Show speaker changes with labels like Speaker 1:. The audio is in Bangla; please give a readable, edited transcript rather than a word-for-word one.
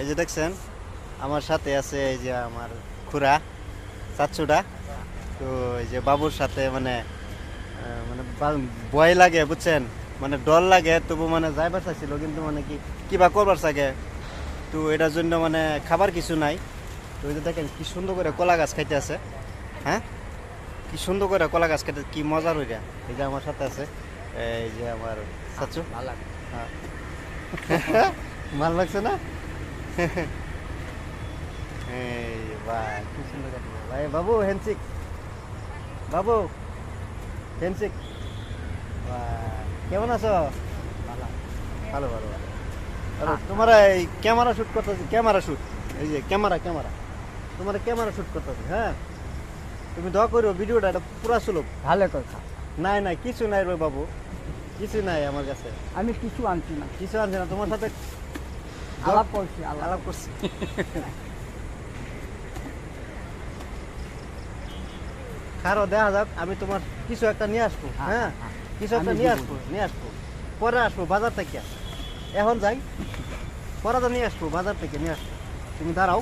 Speaker 1: এই যে দেখছেন আমার সাথে আছে এই যে আমার খুড়া চাচুটা। তো এই যে বাবুর সাথে মানে মানে ভয় লাগে বুঝছেন, মানে ডর লাগে, তবু মানে যাইবার চাইছিল কিন্তু মানে কিবা করবার চাগে। তো এটার জন্য মানে খাবার কিছু নাই। তো এই যে দেখেন কি সুন্দর করে কলা গাছ খাইতে আছে। হ্যাঁ, কি সুন্দর করে কলা গাছ খাইতে, কি মজার হইয়া। এই যে আমার সাথে আছে এই যে আমার চাচু। হ্যাঁ। ভালো লাগছে না? এই ভাই কি সুন্দর কাটলো ভাই। বাবু হ্যান্ডশেক, বাবু হ্যান্ডশেক। কেমন আছো? ভালো ভালো ভালো ভালো। আরে তোমার এই ক্যামেরা শুট করতেছি, ক্যামেরা শুট। এই যে ক্যামেরা ক্যামেরা তোমার ক্যামেরা শুট করতেছি। হ্যাঁ, তুমি দোয়া করো ভিডিওটা এটা পুরা সুলভ।
Speaker 2: ভালো কথা।
Speaker 1: নাই নাই কিছু নাই রে বাবু, কিছু নাই আমার কাছে,
Speaker 2: আমি কিছু আনছি না,
Speaker 1: কিছু আনছে না। তোমার সাথে
Speaker 2: আলাপ করছি
Speaker 1: আলাপ করছি। খারো দেখা যাক, আমি তোমার কিছু একটা নিয়ে আসবো। হ্যাঁ, কিছু একটা
Speaker 2: আমি
Speaker 1: নিয়ে
Speaker 2: দিব।
Speaker 1: আসবো, নিয়ে আসবো, পরে আসবো বাজার থেকে। এখন যাই, পরে তো নিয়ে আসবো, বাজার থেকে নিয়ে আসবো। তুমি দাঁড়াও।